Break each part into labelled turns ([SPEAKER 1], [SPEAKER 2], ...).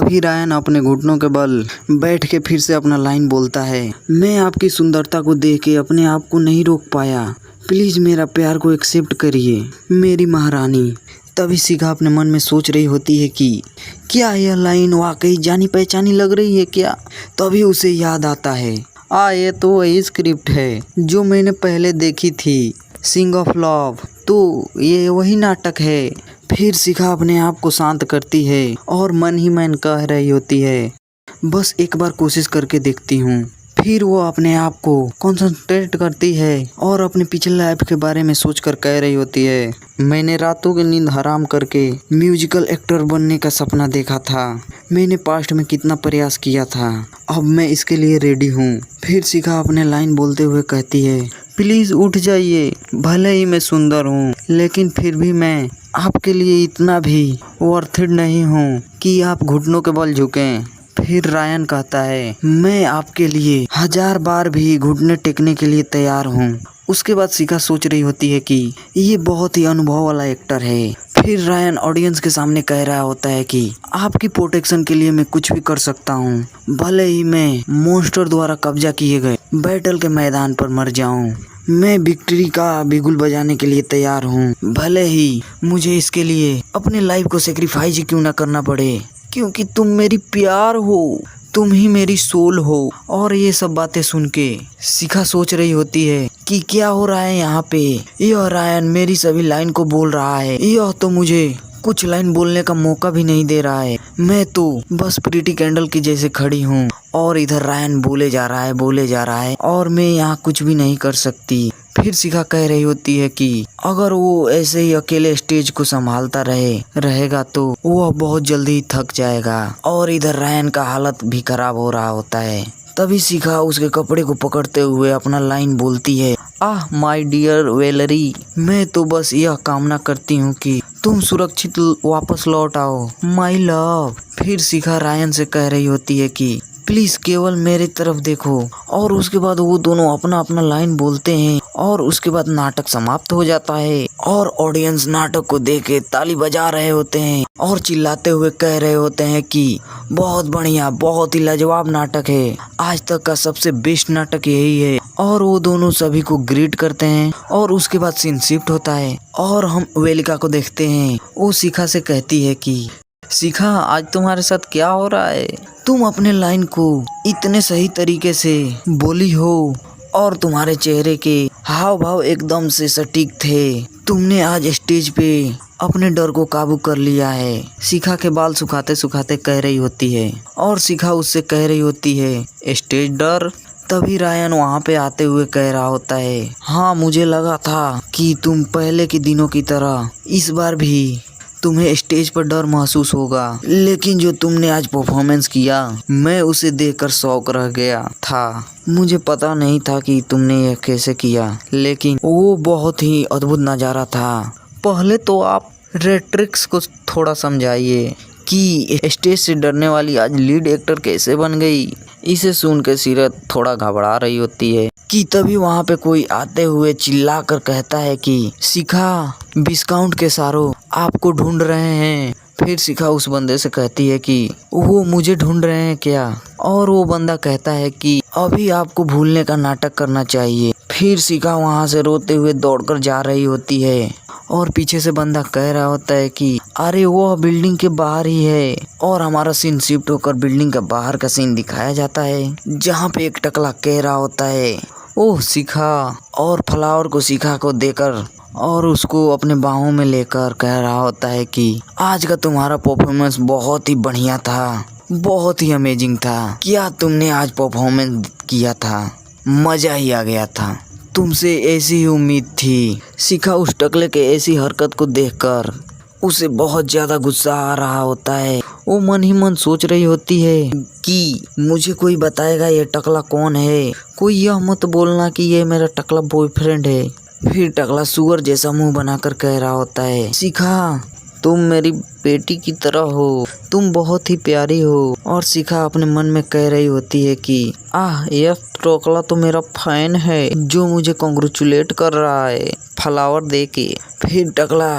[SPEAKER 1] तभी रायन अपने घुटनों के बल बैठ के फिर से अपना लाइन बोलता है। मैं आपकी सुंदरता को देख के अपने आप को नहीं रोक पाया। प्लीज मेरा प्यार को एक्सेप्ट करिए मेरी महारानी। तभी शिखा अपने मन में सोच रही होती है कि क्या यह लाइन वाकई जानी पहचानी लग रही है क्या। तभी उसे याद आता है, ये तो वही स्क्रिप्ट है जो मैंने पहले देखी थी, सिंग ऑफ लव। तो ये वही नाटक है। फिर शिखा अपने आप को शांत करती है और मन ही मन कह रही होती है, बस एक बार कोशिश करके देखती हूँ। फिर वो अपने आप को कंसंट्रेट करती है और अपने पिछले लाइफ के बारे में सोचकर कह रही होती है, मैंने रातों की नींद हराम करके म्यूजिकल एक्टर बनने का सपना देखा था। मैंने पास्ट में कितना प्रयास किया था, अब मैं इसके लिए रेडी हूँ। फिर शिखा अपने लाइन बोलते हुए कहती है, प्लीज उठ जाइए। भले ही मैं सुंदर हूँ लेकिन फिर भी मैं आपके लिए इतना भी वर्थ नहीं हूँ कि आप घुटनों के बल झुकें। फिर रायन कहता है, मैं आपके लिए 1000 बार भी घुटने टेकने के लिए तैयार हूँ। उसके बाद शिखा सोच रही होती है कि ये बहुत ही अनुभव वाला एक्टर है। फिर रायन ऑडियंस के सामने कह रहा होता है कि आपकी प्रोटेक्शन के लिए मैं कुछ भी कर सकता हूँ, भले ही मैं मॉन्स्टर द्वारा कब्जा किए गए बैटल के मैदान पर मर जाऊँ। मैं विक्ट्री का बिगुल बजाने के लिए तैयार हूँ, भले ही मुझे इसके लिए अपने लाइफ को सेक्रीफाइस ही क्यों ना करना पड़े, क्योंकि तुम मेरी प्यार हो, तुम ही मेरी सोल हो। और ये सब बातें सुन के शिखा सोच रही होती है कि क्या हो रहा है यहाँ पे। यह रायन मेरी सभी लाइन को बोल रहा है, यह तो मुझे कुछ लाइन बोलने का मौका भी नहीं दे रहा है। मैं तो बस प्रीटी कैंडल की जैसे खड़ी हूँ और इधर रायन बोले जा रहा है और मैं यहाँ कुछ भी नहीं कर सकती। फिर शिखा कह रही होती है कि अगर वो ऐसे ही अकेले स्टेज को संभालता रहेगा तो वो बहुत जल्दी थक जाएगा। और इधर रायन का हालत भी खराब हो रहा होता है। तभी शिखा उसके कपड़े को पकड़ते हुए अपना लाइन बोलती है, माय डियर वेलरी, मैं तो बस यह कामना करती हूँ कि तुम सुरक्षित वापस लौट आओ माय लव। फिर शिखा रायन से कह रही होती है कि प्लीज केवल मेरी तरफ देखो। और उसके बाद वो दोनों अपना अपना लाइन बोलते हैं और उसके बाद नाटक समाप्त हो जाता है और ऑडियंस नाटक को देख के ताली बजा रहे होते हैं और चिल्लाते हुए कह रहे होते हैं कि बहुत बढ़िया, बहुत ही लाजवाब नाटक है, आज तक का सबसे बेस्ट नाटक यही है। और वो दोनों सभी को ग्रीट करते हैं और उसके बाद सीन शिफ्ट होता है और हम वेलिका को देखते हैं। वो शिखा से कहती है कि शिखा, आज तुम्हारे साथ क्या हो रहा है? तुम अपने लाइन को इतने सही तरीके से बोली हो और तुम्हारे चेहरे के हाव भाव एकदम से सटीक थे। तुमने आज स्टेज पे अपने डर को काबू कर लिया है। शिखा के बाल सुखाते सुखाते कह रही होती है और शिखा उससे कह रही होती है, स्टेज डर? तभी रायन वहाँ पे आते हुए कह रहा होता है, हाँ, मुझे लगा था कि तुम पहले के दिनों की तरह इस बार भी तुम्हें स्टेज पर डर महसूस होगा, लेकिन जो तुमने आज परफॉर्मेंस किया मैं उसे देखकर शौक रह गया था। मुझे पता नहीं था कि तुमने यह कैसे किया, लेकिन वो बहुत ही अद्भुत नज़ारा था। पहले तो आप रेट्रिक्स को थोड़ा समझाइए कि स्टेज से डरने वाली आज लीड एक्टर कैसे बन गई। इसे सुन के सीरत थोड़ा घबरा रही होती है कि तभी वहाँ पे कोई आते हुए चिल्ला कर कहता है कि शिखा, विस्काउंट के सारों आपको ढूंढ रहे हैं। फिर शिखा उस बंदे से कहती है कि वो मुझे ढूंढ रहे हैं क्या? और वो बंदा कहता है कि अभी आपको भूलने का नाटक करना चाहिए। फिर शिखा वहाँ से रोते हुए दौड़कर जा रही होती है और पीछे से बंदा कह रहा होता है कि अरे वो बिल्डिंग के बाहर ही है। और हमारा सीन शिफ्ट होकर बिल्डिंग का बाहर का सीन दिखाया जाता है जहाँ पे एक टकला कह रहा होता है, ओह शिखा, और फ्लावर को शिखा को देकर और उसको अपने बाहों में लेकर कह रहा होता है कि आज का तुम्हारा परफॉर्मेंस बहुत ही बढ़िया था, बहुत ही अमेजिंग था। क्या तुमने आज परफॉर्मेंस किया था, मजा ही आ गया था, तुमसे ऐसी ही उम्मीद थी। शिखा उस टकले के ऐसी हरकत को देखकर उसे बहुत ज्यादा गुस्सा आ रहा होता है। वो मन ही मन सोच रही होती है कि मुझे कोई बताएगा ये टकला कौन है, कोई यह मत बोलना कि ये मेरा टकला बॉयफ्रेंड है। फिर टकला सुअर जैसा मुंह बनाकर कह रहा होता है, शिखा, तुम मेरी बेटी की तरह हो, तुम बहुत ही प्यारी हो। और शिखा अपने मन में कह रही होती है कि यह टकला तो मेरा फैन है जो मुझे कॉन्ग्रेचुलेट कर रहा है फ्लावर दे के। फिर टकला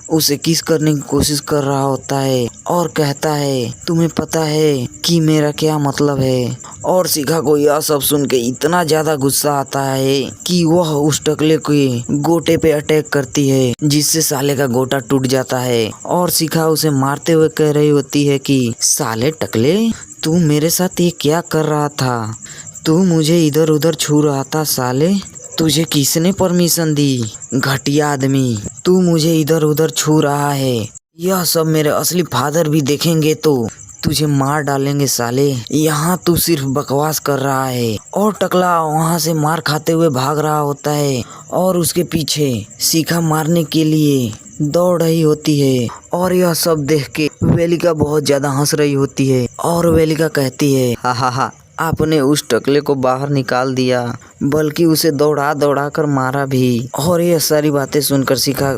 [SPEAKER 1] उसे किस करने की कोशिश कर रहा होता है और कहता है तुम्हें पता है कि मेरा क्या मतलब है। और शिखा को यह सब सुन के इतना ज्यादा गुस्सा आता है कि वह उस टकले के गोटे पे अटैक करती है, जिससे साले का गोटा टूट जाता है। और शिखा उसे मारते हुए कह रही होती है कि साले टकले, तू मेरे साथ ये क्या कर रहा था? तू मुझे इधर उधर छू रहा था साले, तुझे किसने परमिशन दी? घटिया आदमी, तू मुझे इधर उधर छू रहा है। यह सब मेरे असली फादर भी देखेंगे तो तुझे मार डालेंगे साले। यहाँ तू सिर्फ बकवास कर रहा है। और टकला वहाँ से मार खाते हुए भाग रहा होता है और उसके पीछे शिखा मारने के लिए दौड़ रही होती है। और यह सब देख के वेलिका बहुत ज्यादा हंस रही होती है और वेलिका कहती है हा हा हा, आपने उस टकले को बाहर निकाल दिया, बल्कि उसे दौड़ा दौड़ा कर मारा भी। और यह सारी बातें सुनकर शिखा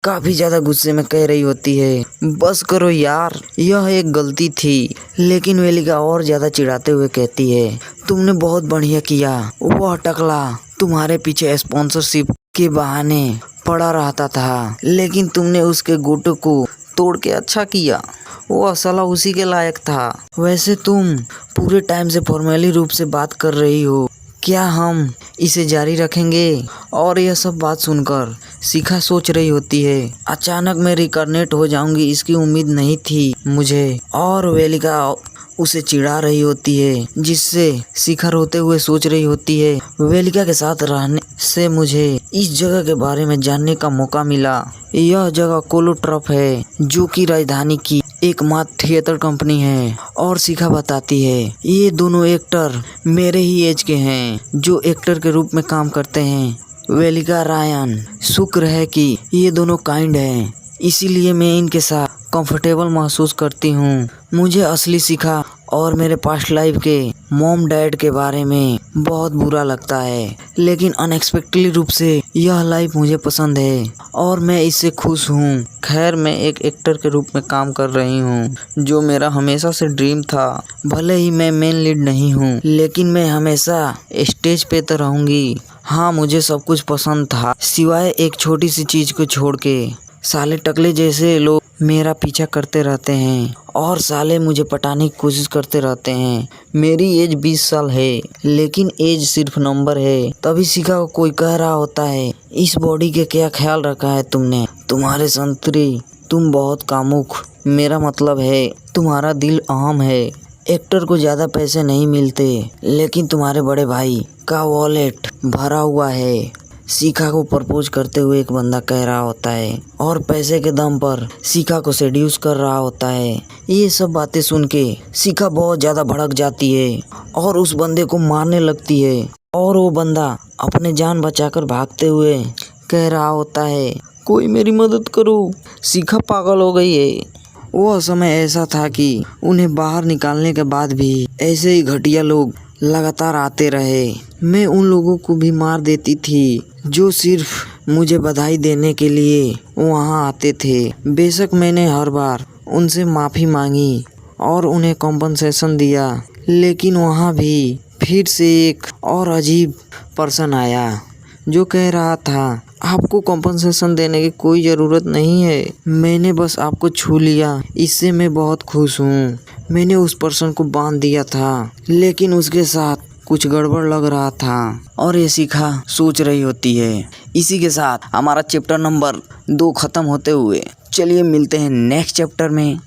[SPEAKER 1] काफी ज्यादा गुस्से में कह रही होती है बस करो यार, यह एक गलती थी। लेकिन वेलिका और ज्यादा चिढ़ाते हुए कहती है तुमने बहुत बढ़िया किया। वह टकला तुम्हारे पीछे स्पॉन्सरशिप के बहाने पड़ा रहता था, लेकिन तुमने उसके गुटों को तोड़ के अच्छा किया। वो साला उसी के लायक था। वैसे तुम पूरे टाइम से फॉर्मली रूप से बात कर रही हो, क्या हम इसे जारी रखेंगे? और यह सब बात सुनकर शिखा सोच रही होती है अचानक मैं रिकॉर्नेट हो जाऊंगी, इसकी उम्मीद नहीं थी मुझे। और वेलिका उसे चिढ़ा रही होती है, जिससे शिखा रोते हुए सोच रही होती है वेलिका के साथ रहने से मुझे इस जगह के बारे में जानने का मौका मिला। यह जगह कोलोट्रॉप है, जो कि राजधानी की एकमात्र थिएटर कंपनी है। और शिखा बताती है ये दोनों एक्टर मेरे ही एज के हैं, जो एक्टर के रूप में काम करते हैं। वेलिका रायन, शुक्र है कि ये दोनों काइंड हैं, इसीलिए मैं इनके साथ कंफर्टेबल महसूस करती हूँ। मुझे असली शिखा और मेरे पास्ट लाइफ के मॉम डैड के बारे में बहुत बुरा लगता है, लेकिन अनएक्सपेक्टेडली रूप से यह लाइफ मुझे पसंद है और मैं इससे खुश हूँ। खैर, मैं एक एक्टर के रूप में काम कर रही हूँ, जो मेरा हमेशा से ड्रीम था। भले ही मैं मेन लीड नहीं हूँ, लेकिन मैं हमेशा स्टेज पे तो रहूँगी। हाँ, मुझे सब कुछ पसंद था, सिवाय एक छोटी सी चीज को छोड़ के। साले टकले जैसे लोग मेरा पीछा करते रहते हैं और साले मुझे पटाने की कोशिश करते रहते हैं। मेरी एज 20 साल है, लेकिन एज सिर्फ नंबर है। तभी शिखा को कोई कह रहा होता है इस बॉडी के क्या ख्याल रखा है तुमने? तुम्हारे संतरी, तुम बहुत कामुक, मेरा मतलब है तुम्हारा दिल अहम है। एक्टर को ज्यादा पैसे नहीं मिलते, लेकिन तुम्हारे बड़े भाई का वॉलेट भरा हुआ है। शिखा को प्रपोज करते हुए एक बंदा कह रहा होता है और पैसे के दम पर शिखा को सेड्यूस कर रहा होता है। ये सब बातें सुन के शिखा बहुत ज्यादा भड़क जाती है और उस बंदे को मारने लगती है। और वो बंदा अपने जान बचाकर भागते हुए कह रहा होता है कोई मेरी मदद करो, शिखा पागल हो गई है। वह समय ऐसा था कि उन्हें बाहर निकालने के बाद भी ऐसे ही घटिया लोग लगातार आते रहे। मैं उन लोगों को भी मार देती थी जो सिर्फ मुझे बधाई देने के लिए वहां आते थे। बेशक मैंने हर बार उनसे माफ़ी मांगी और उन्हें कॉम्पनसेशन दिया, लेकिन वहां भी फिर से एक और अजीब पर्सन आया जो कह रहा था आपको कॉम्पनसेशन देने की कोई ज़रूरत नहीं है, मैंने बस आपको छू लिया, इससे मैं बहुत खुश हूँ। मैंने उस पर्सन को बांध दिया था, लेकिन उसके साथ कुछ गड़बड़ लग रहा था। और ये शिखा सोच रही होती है। इसी के साथ हमारा चैप्टर नंबर 2 खत्म होते हुए, चलिए मिलते हैं नेक्स्ट चैप्टर में।